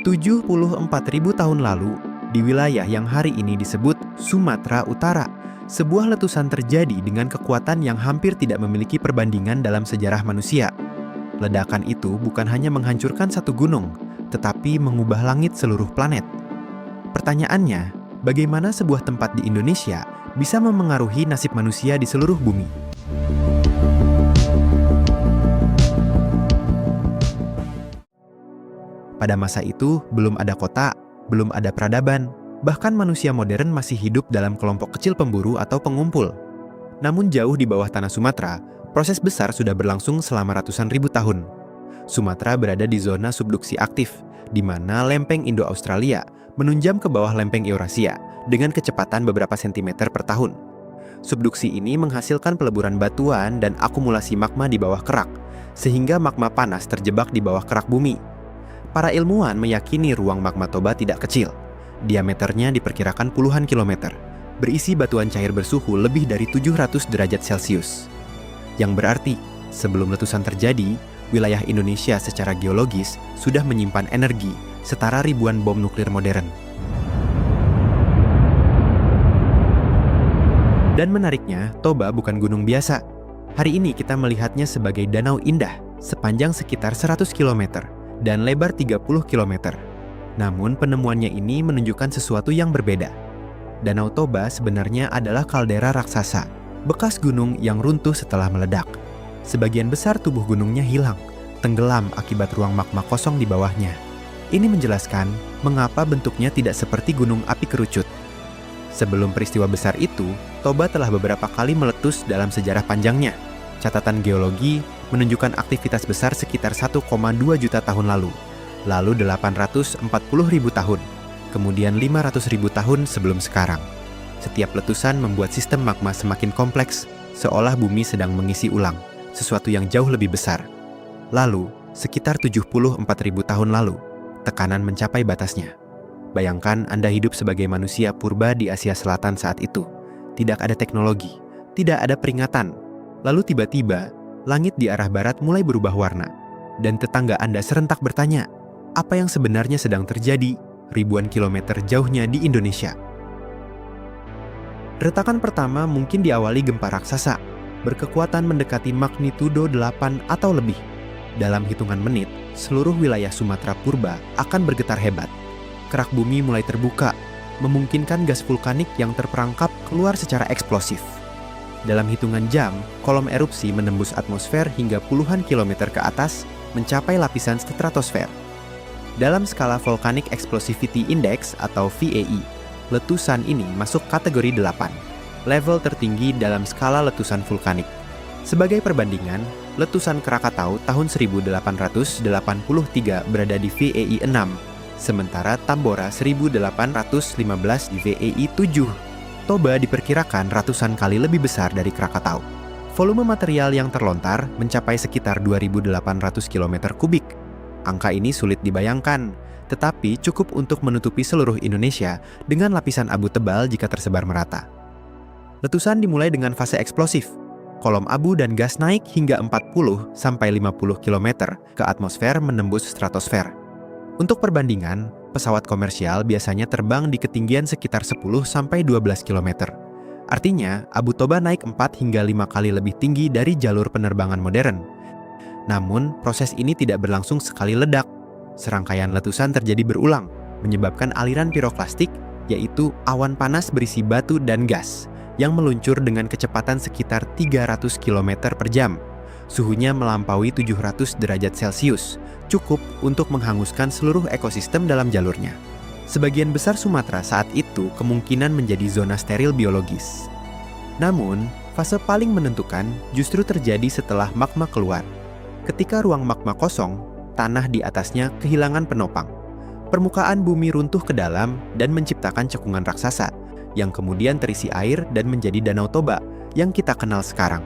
74.000 tahun lalu, di wilayah yang hari ini disebut Sumatera Utara, sebuah letusan terjadi dengan kekuatan yang hampir tidak memiliki perbandingan dalam sejarah manusia. Ledakan itu bukan hanya menghancurkan satu gunung, tetapi mengubah langit seluruh planet. Pertanyaannya, bagaimana sebuah tempat di Indonesia bisa memengaruhi nasib manusia di seluruh bumi? Pada masa itu, belum ada kota, belum ada peradaban, bahkan manusia modern masih hidup dalam kelompok kecil pemburu atau pengumpul. Namun jauh di bawah tanah Sumatera, proses besar sudah berlangsung selama ratusan ribu tahun. Sumatera berada di zona subduksi aktif, di mana lempeng Indo-Australia menunjam ke bawah lempeng Eurasia dengan kecepatan beberapa sentimeter per tahun. Subduksi ini menghasilkan peleburan batuan dan akumulasi magma di bawah kerak, sehingga magma panas terjebak di bawah kerak bumi. Para ilmuwan meyakini ruang magma Toba tidak kecil. Diameternya diperkirakan puluhan kilometer, berisi batuan cair bersuhu lebih dari 700 derajat Celcius. Yang berarti, sebelum letusan terjadi, wilayah Indonesia secara geologis sudah menyimpan energi setara ribuan bom nuklir modern. Dan menariknya, Toba bukan gunung biasa. Hari ini kita melihatnya sebagai danau indah sepanjang sekitar 100 km dan lebar 30 km. Namun penemuannya ini menunjukkan sesuatu yang berbeda. Danau Toba sebenarnya adalah kaldera raksasa, bekas gunung yang runtuh setelah meledak. Sebagian besar tubuh gunungnya hilang, tenggelam akibat ruang magma kosong di bawahnya. Ini menjelaskan mengapa bentuknya tidak seperti gunung api kerucut. Sebelum peristiwa besar itu, Toba telah beberapa kali meletus dalam sejarah panjangnya. Catatan geologi menunjukkan aktivitas besar sekitar 1,2 juta tahun lalu 840.000 tahun, kemudian 500.000 tahun sebelum sekarang. Setiap letusan membuat sistem magma semakin kompleks, seolah bumi sedang mengisi ulang sesuatu yang jauh lebih besar. Lalu, sekitar 74.000 tahun lalu, tekanan mencapai batasnya. Bayangkan Anda hidup sebagai manusia purba di Asia Selatan saat itu. Tidak ada teknologi, tidak ada peringatan. Lalu tiba-tiba, langit di arah barat mulai berubah warna. Dan tetangga Anda serentak bertanya, apa yang sebenarnya sedang terjadi ribuan kilometer jauhnya di Indonesia? Retakan pertama mungkin diawali gempa raksasa, berkekuatan mendekati magnitudo 8 atau lebih. Dalam hitungan menit, seluruh wilayah Sumatera purba akan bergetar hebat. Kerak bumi mulai terbuka, memungkinkan gas vulkanik yang terperangkap keluar secara eksplosif. Dalam hitungan jam, kolom erupsi menembus atmosfer hingga puluhan kilometer ke atas, mencapai lapisan stratosfer. Dalam skala Volcanic Explosivity Index atau VAE, letusan ini masuk kategori 8, level tertinggi dalam skala letusan vulkanik. Sebagai perbandingan, letusan Krakatau tahun 1883 berada di VAE 6, sementara Tambora 1815 di VAE 7. Toba diperkirakan ratusan kali lebih besar dari Krakatau. Volume material yang terlontar mencapai sekitar 2.800 km kubik. Angka ini sulit dibayangkan, tetapi cukup untuk menutupi seluruh Indonesia dengan lapisan abu tebal jika tersebar merata. Letusan dimulai dengan fase eksplosif. Kolom abu dan gas naik hingga 40-50 km ke atmosfer menembus stratosfer. Untuk perbandingan, pesawat komersial biasanya terbang di ketinggian sekitar 10-12 km. Artinya, Abu Toba naik 4 hingga 5 kali lebih tinggi dari jalur penerbangan modern. Namun, proses ini tidak berlangsung sekali ledak. Serangkaian letusan terjadi berulang, menyebabkan aliran piroklastik, yaitu awan panas berisi batu dan gas, yang meluncur dengan kecepatan sekitar 300 km per jam. Suhunya melampaui 700 derajat Celcius, cukup untuk menghanguskan seluruh ekosistem dalam jalurnya. Sebagian besar Sumatera saat itu kemungkinan menjadi zona steril biologis. Namun, fase paling menentukan justru terjadi setelah magma keluar. Ketika ruang magma kosong, tanah di atasnya kehilangan penopang. Permukaan bumi runtuh ke dalam dan menciptakan cekungan raksasa, yang kemudian terisi air dan menjadi Danau Toba yang kita kenal sekarang.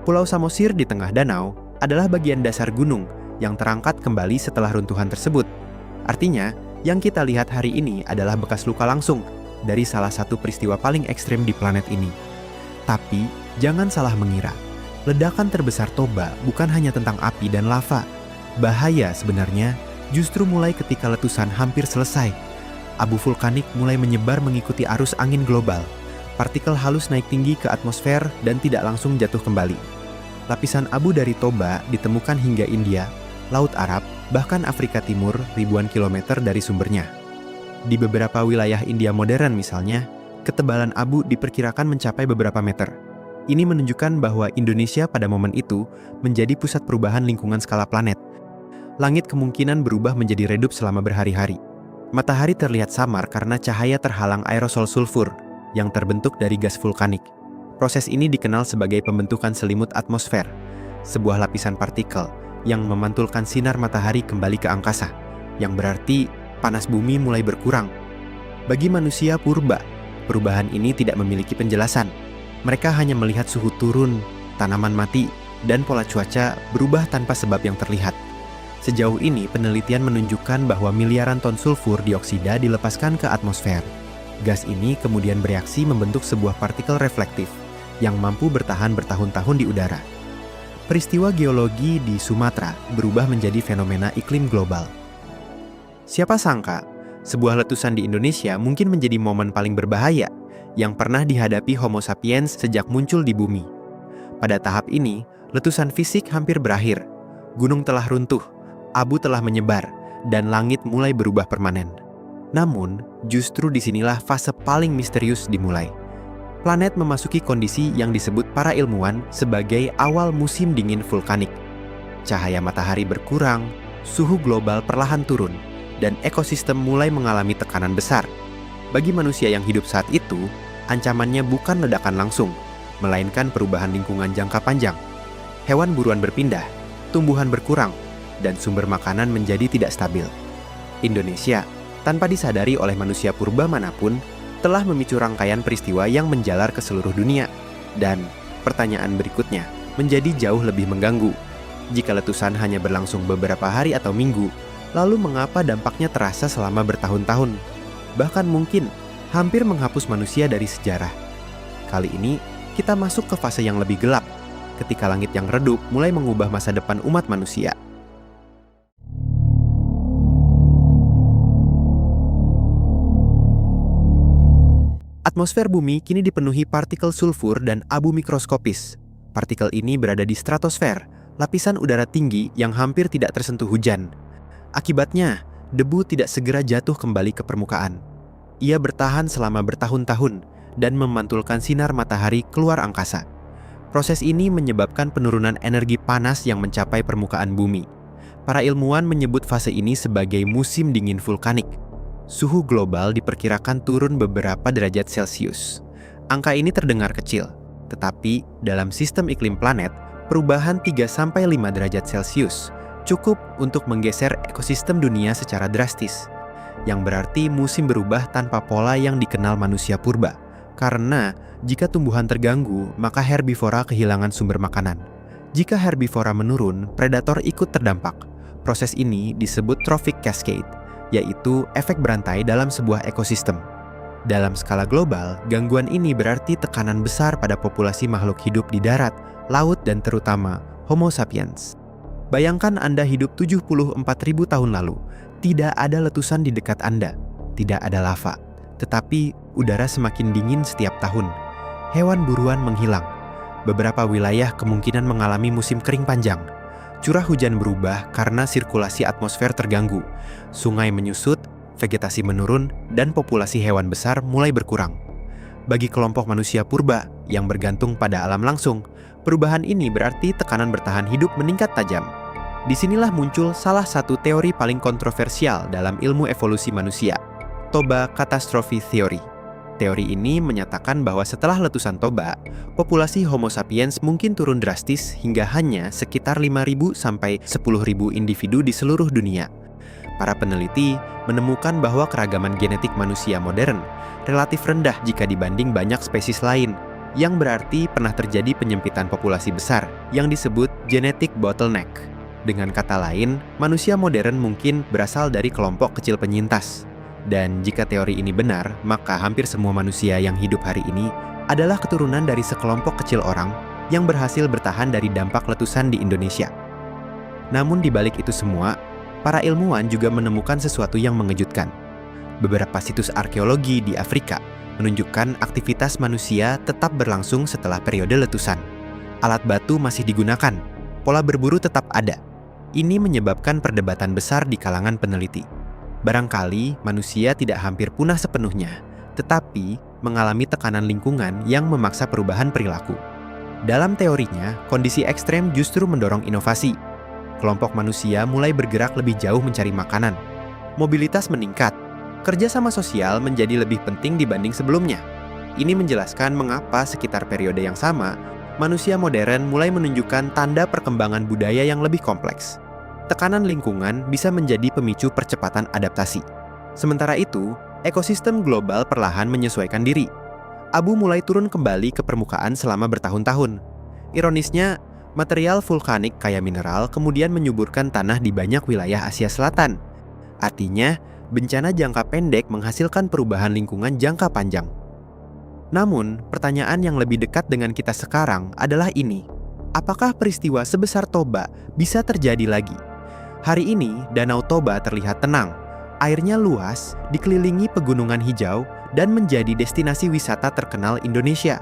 Pulau Samosir di tengah danau adalah bagian dasar gunung yang terangkat kembali setelah runtuhan tersebut. Artinya, yang kita lihat hari ini adalah bekas luka langsung dari salah satu peristiwa paling ekstrim di planet ini. Tapi, jangan salah mengira. Ledakan terbesar Toba bukan hanya tentang api dan lava. Bahaya sebenarnya Justru mulai ketika letusan hampir selesai, abu vulkanik mulai menyebar mengikuti arus angin global. Partikel halus naik tinggi ke atmosfer dan tidak langsung jatuh kembali. Lapisan abu dari Toba ditemukan hingga India, Laut Arab, bahkan Afrika Timur ribuan kilometer dari sumbernya. Di beberapa wilayah India modern misalnya, ketebalan abu diperkirakan mencapai beberapa meter. Ini menunjukkan bahwa Indonesia pada momen itu menjadi pusat perubahan lingkungan skala planet. Langit kemungkinan berubah menjadi redup selama berhari-hari. Matahari terlihat samar karena cahaya terhalang aerosol sulfur yang terbentuk dari gas vulkanik. Proses ini dikenal sebagai pembentukan selimut atmosfer, sebuah lapisan partikel yang memantulkan sinar matahari kembali ke angkasa, yang berarti panas bumi mulai berkurang. Bagi manusia purba, perubahan ini tidak memiliki penjelasan. Mereka hanya melihat suhu turun, tanaman mati, dan pola cuaca berubah tanpa sebab yang terlihat. Sejauh ini, penelitian menunjukkan bahwa miliaran ton sulfur dioksida dilepaskan ke atmosfer. Gas ini kemudian bereaksi membentuk sebuah partikel reflektif yang mampu bertahan bertahun-tahun di udara. Peristiwa geologi di Sumatera berubah menjadi fenomena iklim global. Siapa sangka, sebuah letusan di Indonesia mungkin menjadi momen paling berbahaya yang pernah dihadapi Homo sapiens sejak muncul di bumi. Pada tahap ini, letusan fisik hampir berakhir. Gunung telah runtuh, abu telah menyebar, dan langit mulai berubah permanen. Namun, justru disinilah fase paling misterius dimulai. Planet memasuki kondisi yang disebut para ilmuwan sebagai awal musim dingin vulkanik. Cahaya matahari berkurang, suhu global perlahan turun, dan ekosistem mulai mengalami tekanan besar. Bagi manusia yang hidup saat itu, ancamannya bukan ledakan langsung, melainkan perubahan lingkungan jangka panjang. Hewan buruan berpindah, tumbuhan berkurang, dan sumber makanan menjadi tidak stabil. Indonesia, tanpa disadari oleh manusia purba manapun, telah memicu rangkaian peristiwa yang menjalar ke seluruh dunia. Dan pertanyaan berikutnya menjadi jauh lebih mengganggu. Jika letusan hanya berlangsung beberapa hari atau minggu, lalu mengapa dampaknya terasa selama bertahun-tahun? Bahkan mungkin hampir menghapus manusia dari sejarah. Kali ini, kita masuk ke fase yang lebih gelap, ketika langit yang redup mulai mengubah masa depan umat manusia. Atmosfer bumi kini dipenuhi partikel sulfur dan abu mikroskopis. Partikel ini berada di stratosfer, lapisan udara tinggi yang hampir tidak tersentuh hujan. Akibatnya, debu tidak segera jatuh kembali ke permukaan. Ia bertahan selama bertahun-tahun dan memantulkan sinar matahari keluar angkasa. Proses ini menyebabkan penurunan energi panas yang mencapai permukaan bumi. Para ilmuwan menyebut fase ini sebagai musim dingin vulkanik. Suhu global diperkirakan turun beberapa derajat Celcius. Angka ini terdengar kecil, tetapi dalam sistem iklim planet, perubahan 3-5 derajat Celcius cukup untuk menggeser ekosistem dunia secara drastis, yang berarti musim berubah tanpa pola yang dikenal manusia purba. Karena jika tumbuhan terganggu, maka herbivora kehilangan sumber makanan. Jika herbivora menurun, predator ikut terdampak. Proses ini disebut trophic cascade, yaitu efek berantai dalam sebuah ekosistem. Dalam skala global, gangguan ini berarti tekanan besar pada populasi makhluk hidup di darat, laut, dan terutama Homo sapiens. Bayangkan Anda hidup 74.000 tahun lalu. Tidak ada letusan di dekat Anda, tidak ada lava, tetapi udara semakin dingin setiap tahun. Hewan buruan menghilang. Beberapa wilayah kemungkinan mengalami musim kering panjang. Curah hujan berubah karena sirkulasi atmosfer terganggu. Sungai menyusut, vegetasi menurun, dan populasi hewan besar mulai berkurang. Bagi kelompok manusia purba yang bergantung pada alam langsung, perubahan ini berarti tekanan bertahan hidup meningkat tajam. Disinilah muncul salah satu teori paling kontroversial dalam ilmu evolusi manusia, Toba Catastrophe Theory. Teori ini menyatakan bahwa setelah letusan Toba, populasi Homo sapiens mungkin turun drastis hingga hanya sekitar 5.000 sampai 10.000 individu di seluruh dunia. Para peneliti menemukan bahwa keragaman genetik manusia modern relatif rendah jika dibanding banyak spesies lain, yang berarti pernah terjadi penyempitan populasi besar yang disebut genetic bottleneck. Dengan kata lain, manusia modern mungkin berasal dari kelompok kecil penyintas. Dan jika teori ini benar, maka hampir semua manusia yang hidup hari ini adalah keturunan dari sekelompok kecil orang yang berhasil bertahan dari dampak letusan di Indonesia. Namun di balik itu semua, para ilmuwan juga menemukan sesuatu yang mengejutkan. Beberapa situs arkeologi di Afrika menunjukkan aktivitas manusia tetap berlangsung setelah periode letusan. Alat batu masih digunakan, pola berburu tetap ada. Ini menyebabkan perdebatan besar di kalangan peneliti. Barangkali manusia tidak hampir punah sepenuhnya, tetapi mengalami tekanan lingkungan yang memaksa perubahan perilaku. Dalam teorinya, kondisi ekstrem justru mendorong inovasi. Kelompok manusia mulai bergerak lebih jauh mencari makanan. Mobilitas meningkat. Kerjasama sosial menjadi lebih penting dibanding sebelumnya. Ini menjelaskan mengapa sekitar periode yang sama, manusia modern mulai menunjukkan tanda perkembangan budaya yang lebih kompleks. Tekanan lingkungan bisa menjadi pemicu percepatan adaptasi. Sementara itu, ekosistem global perlahan menyesuaikan diri. Abu mulai turun kembali ke permukaan selama bertahun-tahun. Ironisnya, material vulkanik kaya mineral kemudian menyuburkan tanah di banyak wilayah Asia Selatan. Artinya, bencana jangka pendek menghasilkan perubahan lingkungan jangka panjang. Namun, pertanyaan yang lebih dekat dengan kita sekarang adalah ini. Apakah peristiwa sebesar Toba bisa terjadi lagi? Hari ini, Danau Toba terlihat tenang. Airnya luas, dikelilingi pegunungan hijau, dan menjadi destinasi wisata terkenal Indonesia.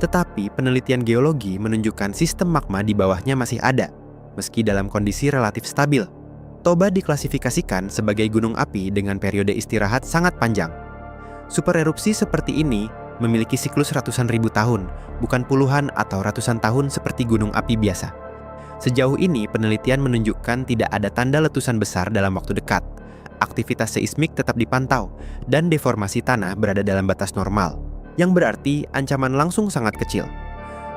Tetapi, penelitian geologi menunjukkan sistem magma di bawahnya masih ada, meski dalam kondisi relatif stabil. Toba diklasifikasikan sebagai gunung api dengan periode istirahat sangat panjang. Supererupsi seperti ini memiliki siklus ratusan ribu tahun, bukan puluhan atau ratusan tahun seperti gunung api biasa. Sejauh ini, penelitian menunjukkan tidak ada tanda letusan besar dalam waktu dekat. Aktivitas seismik tetap dipantau, dan deformasi tanah berada dalam batas normal, yang berarti ancaman langsung sangat kecil.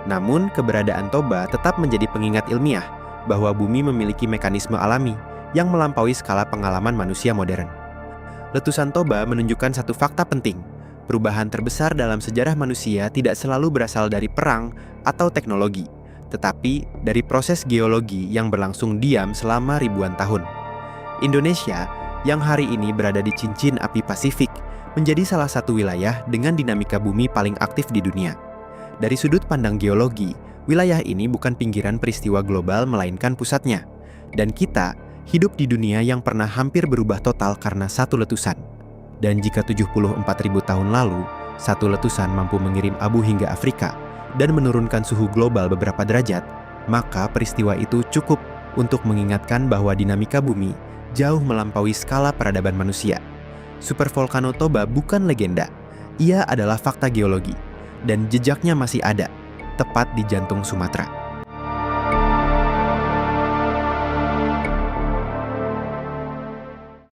Namun, keberadaan Toba tetap menjadi pengingat ilmiah bahwa bumi memiliki mekanisme alami yang melampaui skala pengalaman manusia modern. Letusan Toba menunjukkan satu fakta penting. Perubahan terbesar dalam sejarah manusia tidak selalu berasal dari perang atau teknologi, tetapi dari proses geologi yang berlangsung diam selama ribuan tahun. Indonesia, yang hari ini berada di cincin api Pasifik, menjadi salah satu wilayah dengan dinamika bumi paling aktif di dunia. Dari sudut pandang geologi, wilayah ini bukan pinggiran peristiwa global melainkan pusatnya. Dan kita hidup di dunia yang pernah hampir berubah total karena satu letusan. Dan jika 74.000 tahun lalu, satu letusan mampu mengirim abu hingga Afrika dan menurunkan suhu global beberapa derajat, maka peristiwa itu cukup untuk mengingatkan bahwa dinamika bumi jauh melampaui skala peradaban manusia. Supervolcano Toba bukan legenda, ia adalah fakta geologi, dan jejaknya masih ada, tepat di jantung Sumatera.